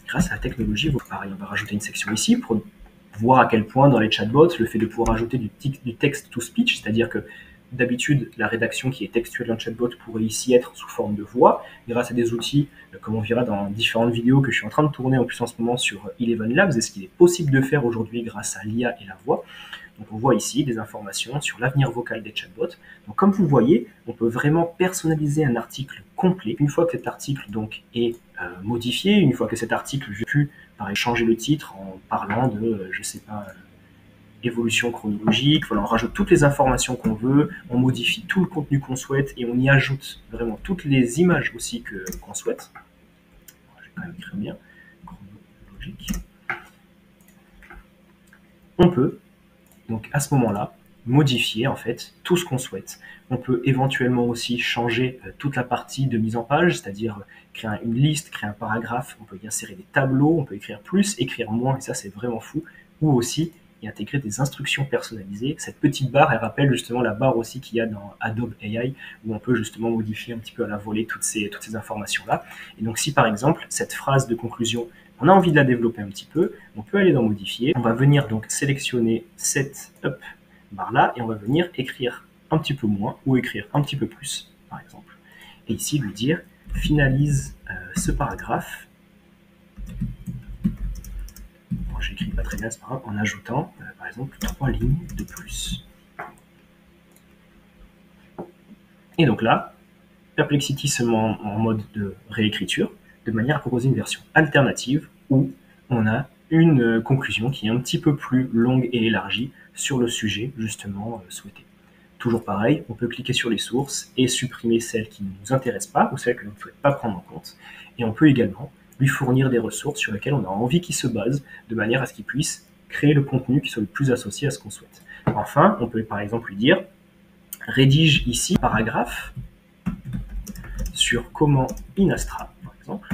grâce à la technologie. Pareil, on va rajouter une section ici pour voir à quel point dans les chatbots, le fait de pouvoir ajouter du text-to-speech, c'est-à-dire que d'habitude, la rédaction qui est textuelle d'un chatbot pourrait ici être sous forme de voix, grâce à des outils, comme on verra dans différentes vidéos que je suis en train de tourner en plus en ce moment sur Eleven Labs, et ce qu'il est possible de faire aujourd'hui grâce à l'IA et la voix. Donc on voit ici des informations sur l'avenir vocal des chatbots. Donc comme vous voyez, on peut vraiment personnaliser un article complet. Une fois que cet article donc est modifié, une fois que cet article, j'ai pu changer le titre en parlant de, je sais pas, évolution chronologique, voilà, on rajoute toutes les informations qu'on veut, on modifie tout le contenu qu'on souhaite et on y ajoute vraiment toutes les images aussi qu'on souhaite. Je vais quand même écrire bien, chronologique. On peut donc à ce moment-là modifier en fait tout ce qu'on souhaite. On peut éventuellement aussi changer toute la partie de mise en page, c'est-à-dire créer une liste, créer un paragraphe, on peut y insérer des tableaux, on peut écrire plus, écrire moins, et ça c'est vraiment fou, ou aussi y intégrer des instructions personnalisées. Cette petite barre, elle rappelle justement la barre aussi qu'il y a dans Adobe AI, où on peut justement modifier un petit peu à la volée toutes ces informations-là. Et donc si par exemple, cette phrase de conclusion, on a envie de la développer un petit peu, on peut aller dans modifier, on va venir donc sélectionner cette barre-là, et on va venir écrire un petit peu moins, ou écrire un petit peu plus, par exemple. Et ici, lui dire, finalise ce paragraphe. Bon, j'écris pas très bien, c'est pas grave, en ajoutant, par exemple, 3 lignes de plus. Et donc là, Perplexity se met en mode de réécriture, de manière à proposer une version alternative où on a une conclusion qui est un petit peu plus longue et élargie sur le sujet justement souhaité. Toujours pareil, on peut cliquer sur les sources et supprimer celles qui ne nous intéressent pas ou celles que l'on ne souhaite pas prendre en compte. Et on peut également lui fournir des ressources sur lesquelles on a envie qu'il se base, de manière à ce qu'il puisse créer le contenu qui soit le plus associé à ce qu'on souhaite. Enfin, on peut par exemple lui dire, rédige ici un paragraphe sur comment Inastra, par exemple,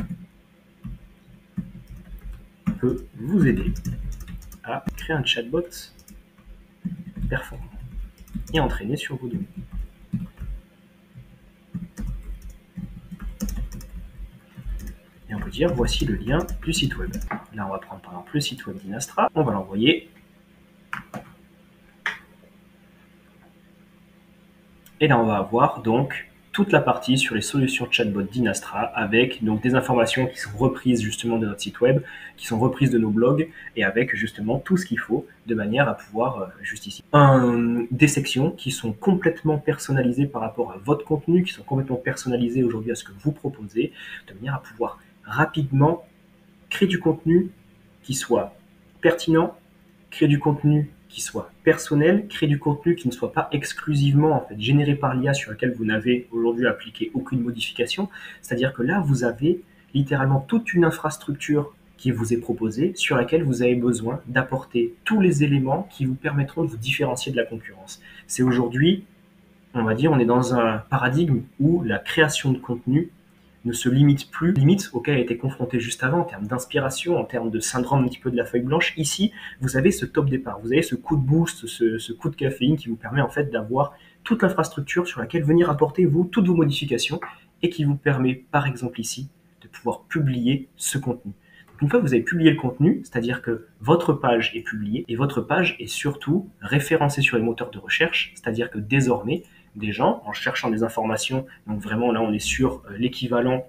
peut vous aider à créer un chatbot performant et entraîné sur vos données. Et on peut dire, voici le lien du site web. Là, on va prendre par exemple le site web d'Inastra, on va l'envoyer. Et là, on va avoir donc toute la partie sur les solutions chatbot d'Inastra avec donc des informations qui sont reprises justement de notre site web, qui sont reprises de nos blogs et avec justement tout ce qu'il faut de manière à pouvoir juste ici. Des sections qui sont complètement personnalisées par rapport à votre contenu, qui sont complètement personnalisées aujourd'hui à ce que vous proposez, de manière à pouvoir rapidement créer du contenu qui soit pertinent, créer du contenu qui soit personnel, créer du contenu qui ne soit pas exclusivement en fait généré par l'IA sur lequel vous n'avez aujourd'hui appliqué aucune modification. C'est-à-dire que là, vous avez littéralement toute une infrastructure qui vous est proposée, sur laquelle vous avez besoin d'apporter tous les éléments qui vous permettront de vous différencier de la concurrence. C'est aujourd'hui, on va dire, on est dans un paradigme où la création de contenu ne se limite plus aux limites auxquelles elle a été confrontée juste avant, en termes d'inspiration, en termes de syndrome un petit peu de la feuille blanche. Ici, vous avez ce top départ, vous avez ce coup de boost, ce coup de caféine qui vous permet en fait d'avoir toute l'infrastructure sur laquelle venir apporter vous toutes vos modifications et qui vous permet par exemple ici de pouvoir publier ce contenu. Donc, une fois que vous avez publié le contenu, c'est-à-dire que votre page est publiée et votre page est surtout référencée sur les moteurs de recherche, c'est-à-dire que désormais, des gens en cherchant des informations. Donc vraiment là, on est sur l'équivalent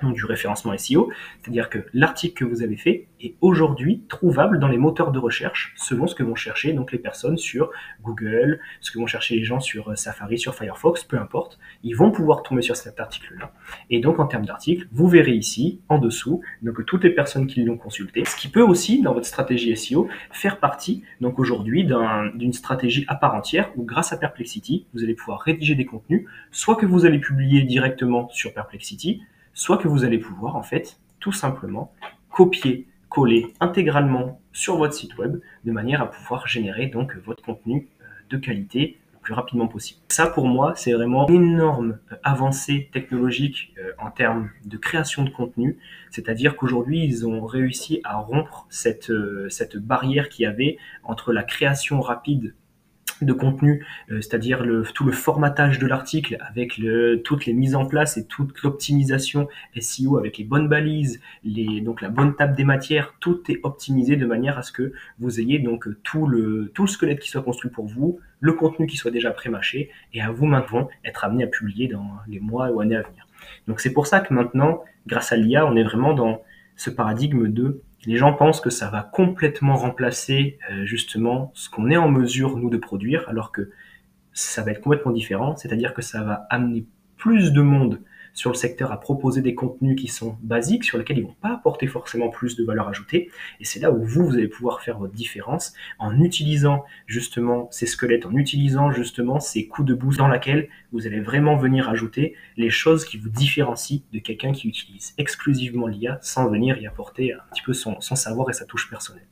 du référencement SEO, c'est-à-dire que l'article que vous avez fait est aujourd'hui trouvable dans les moteurs de recherche selon ce que vont chercher donc les personnes sur Google, ce que vont chercher les gens sur Safari, sur Firefox, peu importe, ils vont pouvoir tomber sur cet article-là. Et donc en termes d'article, vous verrez ici, en dessous, donc toutes les personnes qui l'ont consulté, ce qui peut aussi, dans votre stratégie SEO, faire partie donc aujourd'hui d'une stratégie à part entière où grâce à Perplexity, vous allez pouvoir rédiger des contenus, soit que vous allez publier directement sur Perplexity, soit que vous allez pouvoir en fait tout simplement copier, coller intégralement sur votre site web de manière à pouvoir générer donc votre contenu de qualité le plus rapidement possible. Ça pour moi c'est vraiment une énorme avancée technologique en termes de création de contenu, c'est-à-dire qu'aujourd'hui ils ont réussi à rompre cette barrière qu'il y avait entre la création rapide de contenu, c'est-à-dire tout le formatage de l'article avec toutes les mises en place et toute l'optimisation SEO avec les bonnes balises, donc la bonne table des matières, tout est optimisé de manière à ce que vous ayez donc tout le squelette qui soit construit pour vous, le contenu qui soit déjà pré-mâché et à vous maintenant être amené à publier dans les mois ou années à venir. Donc c'est pour ça que maintenant, grâce à l'IA, on est vraiment dans ce paradigme de les gens pensent que ça va complètement remplacer justement ce qu'on est en mesure, nous, de produire, alors que ça va être complètement différent, c'est-à-dire que ça va amener plus de monde sur le secteur à proposer des contenus qui sont basiques, sur lesquels ils ne vont pas apporter forcément plus de valeur ajoutée. Et c'est là où vous allez pouvoir faire votre différence en utilisant justement ces squelettes, en utilisant justement ces coups de boost dans lesquels vous allez vraiment venir ajouter les choses qui vous différencient de quelqu'un qui utilise exclusivement l'IA sans venir y apporter un petit peu son savoir et sa touche personnelle.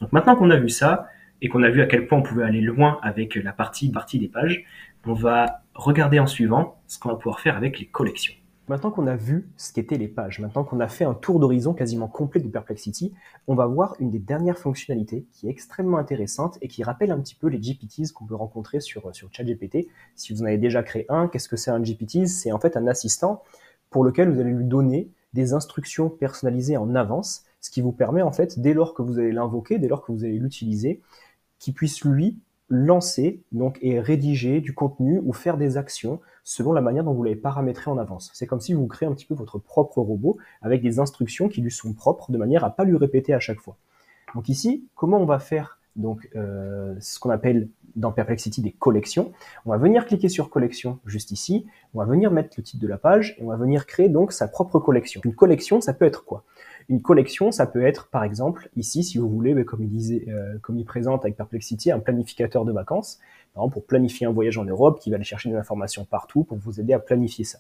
Donc maintenant qu'on a vu ça, et qu'on a vu à quel point on pouvait aller loin avec la partie des pages, on va regarder en suivant ce qu'on va pouvoir faire avec les collections. Maintenant qu'on a vu ce qu'étaient les pages, maintenant qu'on a fait un tour d'horizon quasiment complet de Perplexity, on va voir une des dernières fonctionnalités qui est extrêmement intéressante et qui rappelle un petit peu les GPTs qu'on peut rencontrer sur ChatGPT. Si vous en avez déjà créé un, qu'est-ce que c'est un GPT? C'est en fait un assistant pour lequel vous allez lui donner des instructions personnalisées en avance, ce qui vous permet en fait, dès lors que vous allez l'invoquer, dès lors que vous allez l'utiliser, qu'il puisse lui lancer donc, et rédiger du contenu ou faire des actions selon la manière dont vous l'avez paramétré en avance. C'est comme si vous créez un petit peu votre propre robot avec des instructions qui lui sont propres de manière à pas lui répéter à chaque fois. Donc ici, comment on va faire donc ce qu'on appelle dans Perplexity des collections? On va venir cliquer sur collection juste ici, on va venir mettre le titre de la page et on va venir créer donc sa propre collection. Une collection, ça peut être quoi? Une collection, ça peut être, par exemple, ici, si vous voulez, comme il présente avec Perplexity, un planificateur de vacances, par exemple, pour planifier un voyage en Europe, qui va aller chercher des informations partout pour vous aider à planifier ça.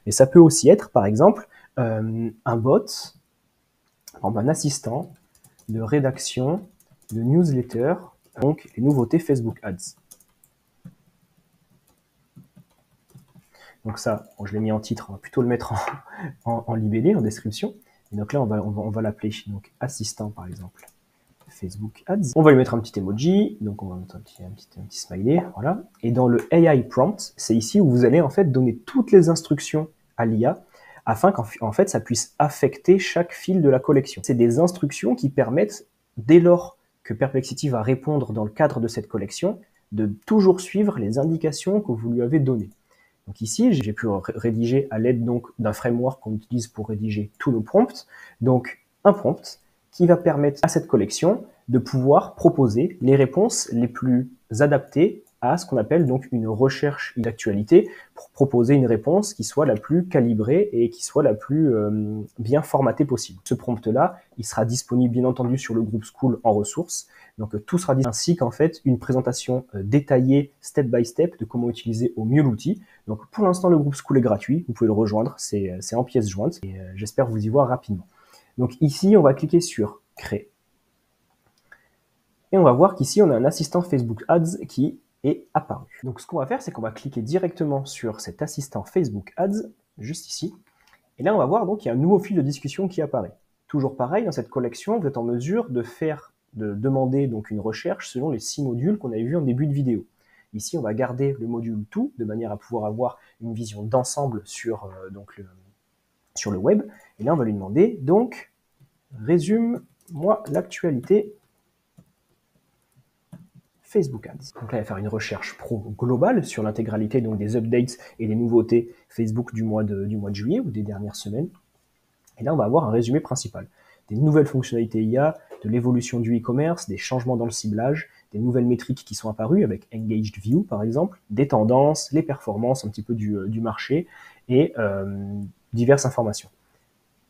Mais ça peut aussi être, par exemple, un bot, un assistant de rédaction de newsletter, donc les nouveautés Facebook Ads. Donc ça, bon, je l'ai mis en titre, on va plutôt le mettre en libellé, en description. Et donc là, on va l'appeler donc assistant, par exemple, Facebook Ads. On va lui mettre un petit emoji, donc on va mettre un petit smiley, voilà. Et dans le AI prompt, c'est ici où vous allez en fait donner toutes les instructions à l'IA afin qu'en fait ça puisse affecter chaque fil de la collection. C'est des instructions qui permettent, dès lors que Perplexity va répondre dans le cadre de cette collection, de toujours suivre les indications que vous lui avez données. Donc ici, j'ai pu rédiger à l'aide donc d'un framework qu'on utilise pour rédiger tous nos prompts. Donc un prompt qui va permettre à cette collection de pouvoir proposer les réponses les plus adaptées à ce qu'on appelle donc une recherche d'actualité pour proposer une réponse qui soit la plus calibrée et qui soit la plus bien formatée possible. Ce prompt-là, il sera disponible bien entendu sur le groupe School en ressources. Donc tout sera disponible, ainsi qu'en fait une présentation détaillée step by step de comment utiliser au mieux l'outil. Donc pour l'instant le groupe School est gratuit, vous pouvez le rejoindre, c'est en pièces jointes et j'espère vous y voir rapidement. Donc ici on va cliquer sur créer et on va voir qu'ici on a un assistant Facebook Ads qui est apparu. Donc ce qu'on va faire, c'est qu'on va cliquer directement sur cet assistant Facebook Ads, juste ici. Et là, on va voir donc qu'il y a un nouveau fil de discussion qui apparaît. Toujours pareil, dans cette collection, vous êtes en mesure de demander donc une recherche selon les 6 modules qu'on avait vus en début de vidéo. Ici, on va garder le module tout, de manière à pouvoir avoir une vision d'ensemble sur le web. Et là, on va lui demander, donc, résume-moi l'actualité Facebook Ads. Donc là, il va faire une recherche pro globale sur l'intégralité donc des updates et des nouveautés Facebook du mois de juillet ou des dernières semaines. Et là, on va avoir un résumé principal. Des nouvelles fonctionnalités IA, de l'évolution du e-commerce, des changements dans le ciblage, des nouvelles métriques qui sont apparues avec Engaged View par exemple, des tendances, les performances un petit peu du marché et diverses informations.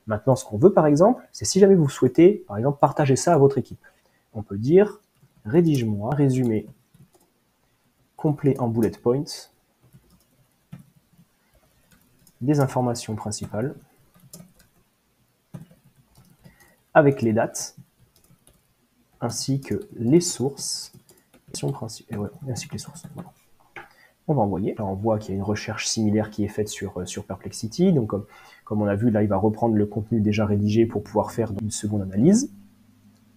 Maintenant, ce qu'on veut par exemple, c'est si jamais vous souhaitez par exemple partager ça à votre équipe. On peut dire rédige-moi un résumé complet en bullet points des informations principales avec les dates ainsi que les sources ainsi que les sources. Voilà. On va envoyer. Là, on voit qu'il y a une recherche similaire qui est faite sur Perplexity. Donc, comme on a vu, là, il va reprendre le contenu déjà rédigé pour pouvoir faire une seconde analyse.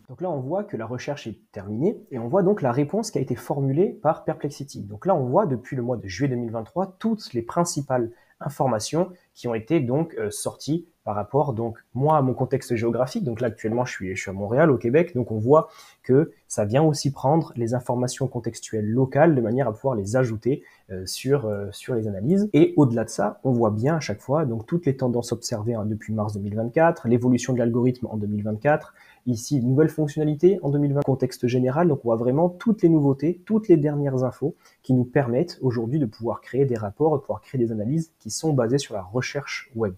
Donc là, on voit que la recherche est terminée et on voit donc la réponse qui a été formulée par Perplexity. Donc là, on voit depuis le mois de juillet 2023 toutes les principales informations qui ont été donc sorties par rapport donc moi à mon contexte géographique. Donc là, actuellement, je suis à Montréal, au Québec. Donc on voit que ça vient aussi prendre les informations contextuelles locales de manière à pouvoir les ajouter sur les analyses. Et au-delà de ça, on voit bien à chaque fois donc toutes les tendances observées depuis mars 2024, l'évolution de l'algorithme en 2024. Ici, une nouvelle fonctionnalité en 2020, contexte général. Donc, on voit vraiment toutes les nouveautés, toutes les dernières infos qui nous permettent aujourd'hui de pouvoir créer des rapports, de pouvoir créer des analyses qui sont basées sur la recherche web.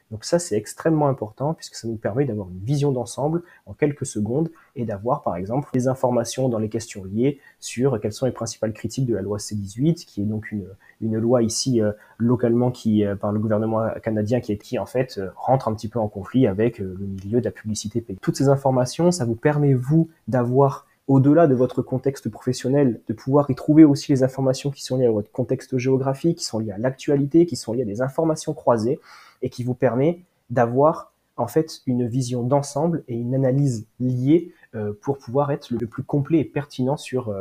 Donc ça, c'est extrêmement important puisque ça nous permet d'avoir une vision d'ensemble en quelques secondes et d'avoir, par exemple, des informations dans les questions liées sur quelles sont les principales critiques de la loi C-18, qui est donc une loi ici localement par le gouvernement canadien qui en fait rentre un petit peu en conflit avec le milieu de la publicité payée. Toutes ces informations, ça vous permet, vous, d'avoir au-delà de votre contexte professionnel, de pouvoir y trouver aussi les informations qui sont liées à votre contexte géographique, qui sont liées à l'actualité, qui sont liées à des informations croisées, et qui vous permet d'avoir en fait une vision d'ensemble et une analyse liée pour pouvoir être le plus complet et pertinent sur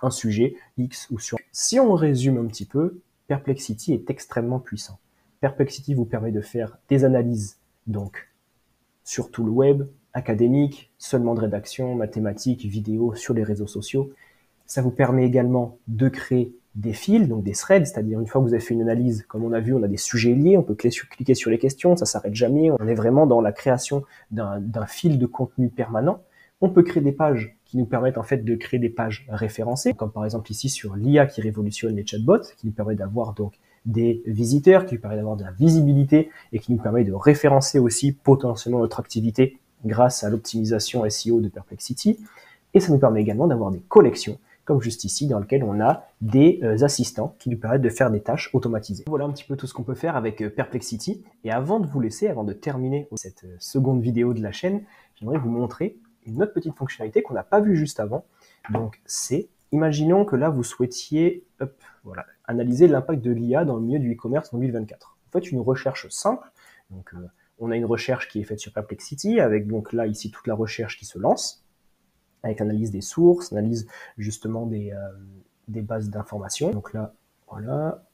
un sujet X ou sur... Si on résume un petit peu, Perplexity est extrêmement puissant. Perplexity vous permet de faire des analyses donc sur tout le web, académique, seulement de rédaction, mathématiques, vidéo, sur les réseaux sociaux. Ça vous permet également de créer des fils, donc des threads, c'est-à-dire une fois que vous avez fait une analyse, comme on a vu, on a des sujets liés, on peut cliquer sur les questions, ça s'arrête jamais, on est vraiment dans la création d'un fil de contenu permanent. On peut créer des pages qui nous permettent en fait de créer des pages référencées, comme par exemple ici sur l'IA qui révolutionne les chatbots, qui nous permet d'avoir donc des visiteurs, qui nous permet d'avoir de la visibilité et qui nous permet de référencer aussi potentiellement notre activité grâce à l'optimisation SEO de Perplexity. Et ça nous permet également d'avoir des collections, comme juste ici, dans lesquelles on a des assistants qui nous permettent de faire des tâches automatisées. Voilà un petit peu tout ce qu'on peut faire avec Perplexity. Et avant de vous laisser, avant de terminer cette seconde vidéo de la chaîne, j'aimerais vous montrer une autre petite fonctionnalité qu'on n'a pas vue juste avant. Donc c'est, imaginons que là vous souhaitiez analyser l'impact de l'IA dans le milieu du e-commerce en 2024. Vous faites une recherche simple. Donc on a une recherche qui est faite sur Perplexity, avec donc là ici toute la recherche qui se lance, avec l'analyse des sources, analyse justement des bases d'informations. Donc là, voilà.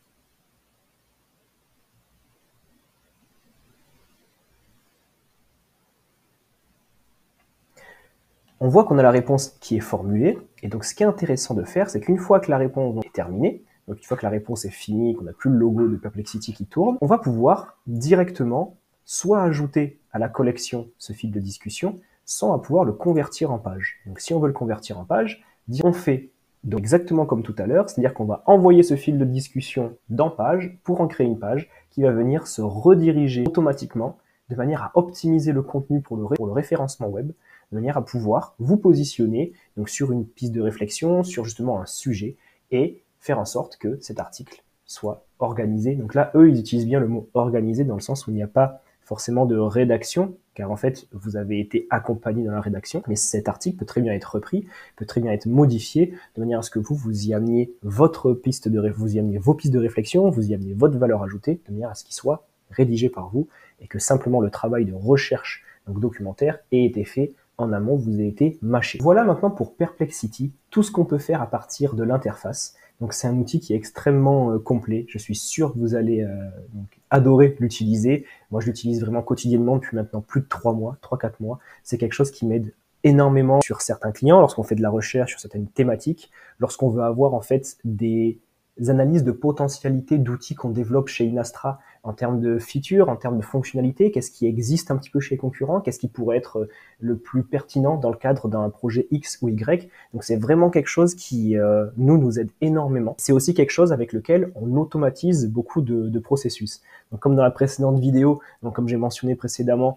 On voit qu'on a la réponse qui est formulée. Et donc, ce qui est intéressant de faire, c'est qu'une fois que la réponse est terminée, donc une fois que la réponse est finie, qu'on n'a plus le logo de Perplexity qui tourne, on va pouvoir directement soit ajouter à la collection ce fil de discussion, soit pouvoir le convertir en page. Donc, si on veut le convertir en page, on fait donc exactement comme tout à l'heure, c'est-à-dire qu'on va envoyer ce fil de discussion dans page pour en créer une page qui va venir se rediriger automatiquement de manière à optimiser le contenu pour le référencement web, de manière à pouvoir vous positionner donc sur une piste de réflexion, sur justement un sujet, et faire en sorte que cet article soit organisé. Donc là, eux, ils utilisent bien le mot organisé dans le sens où il n'y a pas forcément de rédaction, car en fait, vous avez été accompagné dans la rédaction, mais cet article peut très bien être repris, peut très bien être modifié, de manière à ce que vous y ameniez vous y ameniez vos pistes de réflexion, vous y ameniez votre valeur ajoutée, de manière à ce qu'il soit rédigé par vous, et que simplement le travail de recherche donc documentaire ait été fait en amont, vous avez été mâché. Voilà maintenant pour Perplexity, tout ce qu'on peut faire à partir de l'interface. Donc c'est un outil qui est extrêmement complet. Je suis sûr que vous allez donc adorer l'utiliser. Moi, je l'utilise vraiment quotidiennement depuis maintenant plus de 3-4 mois. C'est quelque chose qui m'aide énormément sur certains clients, lorsqu'on fait de la recherche sur certaines thématiques, lorsqu'on veut avoir en fait des analyses de potentialité d'outils qu'on développe chez Inastra en termes de features, en termes de fonctionnalités, qu'est-ce qui existe un petit peu chez les concurrents, qu'est-ce qui pourrait être le plus pertinent dans le cadre d'un projet X ou Y. Donc c'est vraiment quelque chose qui nous aide énormément. C'est aussi quelque chose avec lequel on automatise beaucoup de processus. Donc comme dans la précédente vidéo, donc comme j'ai mentionné précédemment,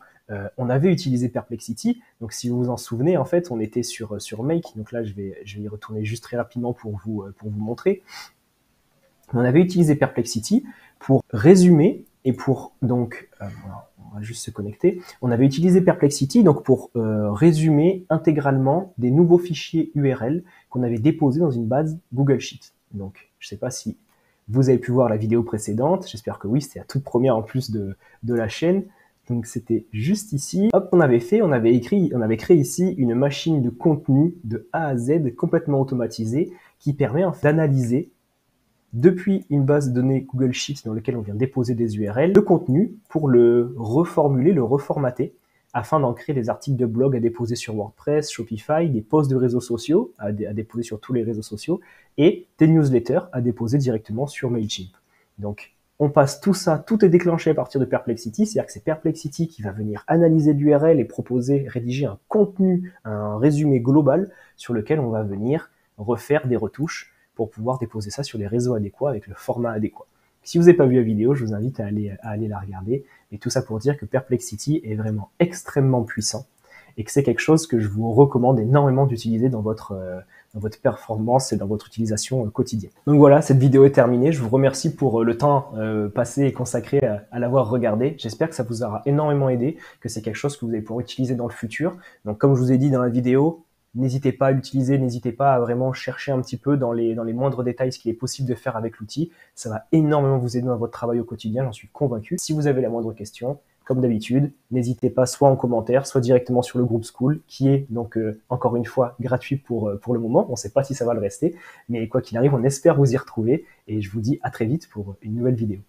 on avait utilisé Perplexity. Donc si vous vous en souvenez, en fait, on était sur Make. Donc là, je vais y retourner juste très rapidement pour vous montrer. On avait utilisé Perplexity pour résumer et pour donc on va juste se connecter. On avait utilisé Perplexity donc pour résumer intégralement des nouveaux fichiers URL qu'on avait déposés dans une base Google Sheet. Donc je ne sais pas si vous avez pu voir la vidéo précédente. J'espère que oui, c'était la toute première en plus de la chaîne. Donc c'était juste ici. Hop, on avait créé ici une machine de contenu de A à Z complètement automatisée qui permet en fait d'analyser depuis une base de données Google Sheets dans laquelle on vient déposer des URL, le contenu pour le reformuler, le reformater, afin d'en créer des articles de blog à déposer sur WordPress, Shopify, des posts de réseaux sociaux à déposer sur tous les réseaux sociaux, et des newsletters à déposer directement sur Mailchimp. Donc, on passe tout ça, tout est déclenché à partir de Perplexity, c'est-à-dire que c'est Perplexity qui va venir analyser l'URL et proposer, rédiger un contenu, un résumé global sur lequel on va venir refaire des retouches pour pouvoir déposer ça sur les réseaux adéquats avec le format adéquat. Si vous n'avez pas vu la vidéo, je vous invite à aller la regarder. Et tout ça pour dire que Perplexity est vraiment extrêmement puissant et que c'est quelque chose que je vous recommande énormément d'utiliser dans votre performance et dans votre utilisation quotidienne. Donc voilà, cette vidéo est terminée. Je vous remercie pour le temps passé et consacré à l'avoir regardé. J'espère que ça vous aura énormément aidé, que c'est quelque chose que vous allez pouvoir utiliser dans le futur. Donc comme je vous ai dit dans la vidéo, N'hésitez pas à l'utiliser, n'hésitez pas à vraiment chercher un petit peu dans les moindres détails ce qu'il est possible de faire avec l'outil. Ça va énormément vous aider dans votre travail au quotidien, j'en suis convaincu. Si vous avez la moindre question, comme d'habitude, n'hésitez pas soit en commentaire, soit directement sur le groupe School, qui est donc encore une fois gratuit pour le moment. On ne sait pas si ça va le rester, mais quoi qu'il arrive, on espère vous y retrouver et je vous dis à très vite pour une nouvelle vidéo.